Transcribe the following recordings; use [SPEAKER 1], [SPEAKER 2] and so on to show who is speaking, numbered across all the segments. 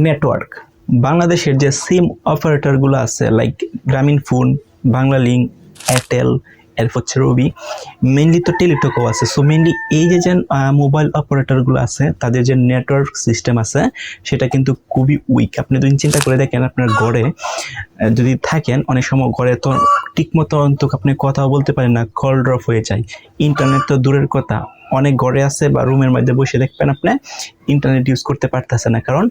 [SPEAKER 1] Network বাংলাদেশের যে সিম অপারেটরগুলো আছে লাইক গ্রামীণ ফোন, বাংলা লিঙ্ক, এয়ারটেল, এরপর হচ্ছে রবি, মেইনলি তো টেলিটকও আছে। সো মেইনলি এই যে মোবাইল অপারেটরগুলো আছে তাদের যে নেটওয়ার্ক সিস্টেম আছে সেটা কিন্তু খুবই উইক। আপনি যদি চিন্তা করে দেখেন আপনার ঘরে যদি থাকেন, অনেক সময় ঘরে তো ঠিক মতো অন্তত আপনি কথাও বলতে পারেন না, কল ড্রপ হয়ে যায়। ইন্টারনেট তো দূরের কথা, অনেক ঘরে আছে বা রুমের মধ্যে বসে দেখবেন আপনি ইন্টারনেট ইউজ করতে পারতেছে না, কারণ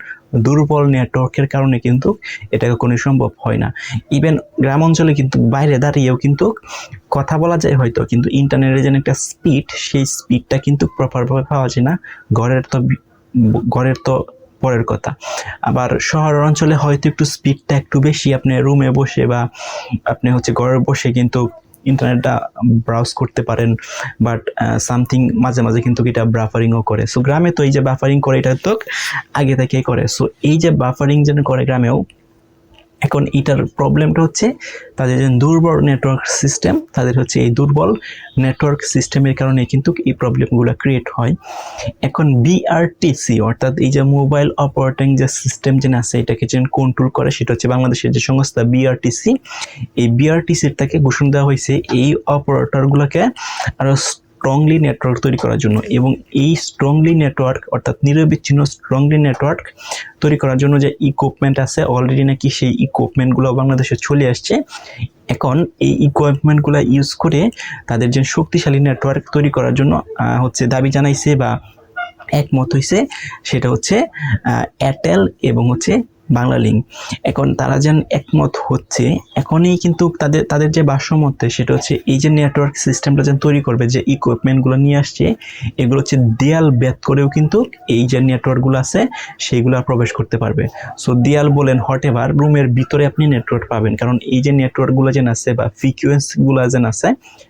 [SPEAKER 1] দুর্বল নেটওয়ার্কের কারণে কিন্তু এটা কোনো সম্ভব হয় না। ইভেন গ্রাম অঞ্চলে কিন্তু বাইরে দাঁড়িয়েও কিন্তু কথা বলা যায় হয়তো, কিন্তু ইন্টারনেটের যে একটা স্পিড, সেই স্পিডটা কিন্তু প্রপারভাবে পাওয়া যায় না। ঘরের তো পরের কথা। আবার শহর অঞ্চলে হয়তো একটু স্পিডটা একটু বেশি, আপনি রুমে বসে বা আপনি হচ্ছে ঘরে বসে কিন্তু ইন্টারনেটটা ব্রাউজ করতে পারেন, বাট সামথিং মাঝে মাঝে কিন্তু এটা বাফারিংও করে। সো গ্রামে তো এই যে বাফারিং করে এটা তো আগে থেকেই করে। সো এই যে বাফারিং যেন করে গ্রামেও, এখন এটার প্রবলেমটা হচ্ছে তাদের যে দুর্বল নেটওয়ার্ক সিস্টেম, তাদের হচ্ছে এই দুর্বল নেটওয়ার্ক সিস্টেমের কারণে কিন্তু এই প্রবলেমগুলো ক্রিয়েট হয়। এখন বিআরটিসি অর্থাৎ এই যে মোবাইল অপারেটিং যে সিস্টেম যেন আছে এটাকে যেন কন্ট্রোল করে, সেটা হচ্ছে বাংলাদেশের যে সংস্থা বিআরটিসি। এই বিআরটিসির তাকে ঘোষণা দেওয়া হয়েছে এই অপারেটরগুলোকে আরো স্ট্রংলি নেটওয়ার্ক তৈরি করার জন্য, এবং এই স্ট্রংলি নেটওয়ার্ক অর্থাৎ নিরবিচ্ছিন্ন স্ট্রংলি নেটওয়ার্ক তৈরি করার জন্য যে ইকুইপমেন্ট আছে অলরেডি নাকি সেই ইকুইপমেন্টগুলো বাংলাদেশে চলে আসছে। এখন এই ইকুইপমেন্টগুলো ইউজ করে তাদের যে শক্তিশালী নেটওয়ার্ক তৈরি করার জন্য হচ্ছে দাবি জানাইছে বা একমত হয়েছে, সেটা হচ্ছে এয়ারটেল এবং হচ্ছে বাংলা লিঙ্ক। এখন তারা যেন একমত হচ্ছে, এখনই কিন্তু তাদের যে ভাষ্যমতে সেটা হচ্ছে এই যে নেটওয়ার্ক সিস্টেমটা যেন তৈরি করবে, যে ইকুইপমেন্টগুলো নিয়ে আসছে এগুলো হচ্ছে দেয়াল ভেদ করেও কিন্তু এই যে নেটওয়ার্কগুলো আছে সেইগুলো প্রবেশ করতে পারবে। সো দেয়াল বলেন হট এভার রুমের ভিতরে আপনি নেটওয়ার্ক পাবেন, কারণ এই যে নেটওয়ার্কগুলো যেন আছে বা ফ্রিকোয়েন্সিগুলো যেন আছে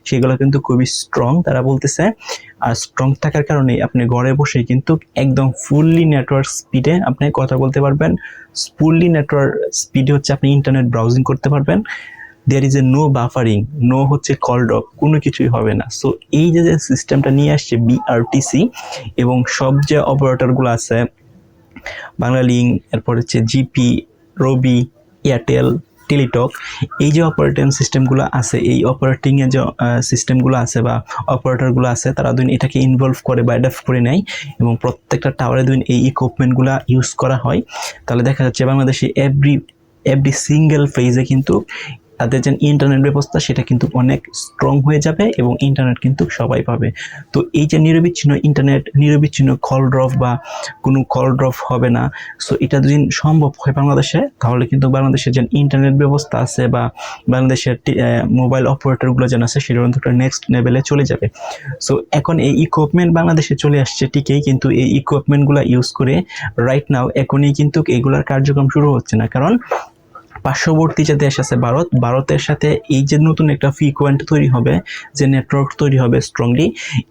[SPEAKER 1] সেগুলো কিন্তু খুবই স্ট্রং তারা বলতেছে। আর স্ট্রং থাকার কারণে আপনি ঘরে বসে কিন্তু একদম ফুললি নেটওয়ার্ক স্পিডে আপনি কথা বলতে পারবেন। ফুললি নেটওয়ার্ক স্পিডে হচ্ছে আপনি ইন্টারনেট ব্রাউজিং করতে পারবেন। There is a no buffering, no হচ্ছে কল ড্রপ, কোনো কিছুই হবে না। সো এই যে সিস্টেমটা নিয়ে আসছে বিআরটিসি, এবং সব যে অপারেটরগুলো আছে বাংলা লিঙ্ক, এরপর হচ্ছে জিপি, রবি, এয়ারটেল, টেলিটক, এই যে অপারেটিং সিস্টেমগুলো আছে, এই অপারেটিংয়ে যে সিস্টেমগুলো আছে বা অপারেটরগুলো আছে, তারা দুদিন এটাকে ইনভলভ করে বা অ্যাডাপ্ট করে নেয়, এবং প্রত্যেকটা টাওয়ারে দুদিন এই ইকুইপমেন্টগুলো ইউজ করা হয়। তাহলে দেখা যাচ্ছে বাংলাদেশে এভরি সিঙ্গেল ফেজে কিন্তু তাদের যে ইন্টারনেট ব্যবস্থা সেটা কিন্তু অনেক স্ট্রং হয়ে যাবে, এবং ইন্টারনেট কিন্তু সবাই পাবে। তো এই যে নিরবিচ্ছিন্ন ইন্টারনেট, নিরবিচ্ছিন্ন কল ড্রপ বা কোনো কল ড্রপ হবে না, সো এটা যদি সম্ভব হয় বাংলাদেশে, তাহলে কিন্তু বাংলাদেশের যে ইন্টারনেট ব্যবস্থা আছে বা বাংলাদেশের মোবাইল অপারেটরগুলো যেন আছে সেটা কিন্তু একটা নেক্সট লেভেলে চলে যাবে। সো এখন এই ইকুইপমেন্ট বাংলাদেশে চলে আসছে ঠিকই, কিন্তু এই ইকুইপমেন্টগুলো ইউজ করে রাইট নাও এখনই কিন্তু এগুলার কার্যক্রম শুরু হচ্ছে না, কারণ পার্শ্ববর্তী যে দেশ আছে ভারতের সাথে এই যে নতুন একটা ফ্রিকোয়েন্ট তৈরি হবে, যে নেটওয়ার্ক তৈরি হবে স্ট্রংলি,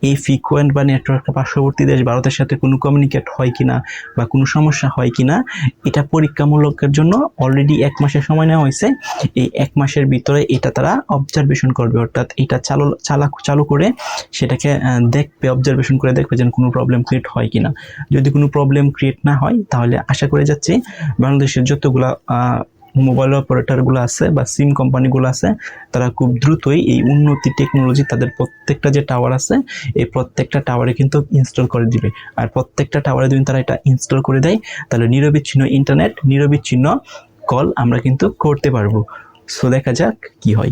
[SPEAKER 1] এই ফ্রিকোয়েন্ট বা নেটওয়ার্ক পার্শ্ববর্তী দেশ ভারতের সাথে কোনো কমিউনিকেট হয় কিনা বা কোনো সমস্যা হয় কিনা, এটা পরীক্ষামূলকের জন্য অলরেডি 1 মাসের সময় নেওয়া হয়েছে। এই 1 মাসের ভিতরে এটা তারা অবজারভেশন করবে, অর্থাৎ এটা চালু করে সেটাকে দেখবে, অবজারভেশন করে দেখবে যেন কোনো প্রবলেম ক্রিয়েট হয় কিনা। যদি কোনো প্রবলেম ক্রিয়েট না হয় তাহলে আশা করে যাচ্ছি বাংলাদেশের যতগুলা মোবাইল অপারেটরগুলো আছে বা সিম কোম্পানিগুলো আছে তারা খুব দ্রুতই এই উন্নতি টেকনোলজি তাদের প্রত্যেকটা যে টাওয়ার আছে এই প্রত্যেকটা টাওয়ারে কিন্তু ইনস্টল করে দিবে। আর প্রত্যেকটা টাওয়ারে যদি তারা এটা ইনস্টল করে দেয় তাহলে নিরবিচ্ছিন্ন ইন্টারনেট, নিরবিচ্ছিন্ন কল আমরা কিন্তু করতে পারবো। সো দেখা যাক কি হয়।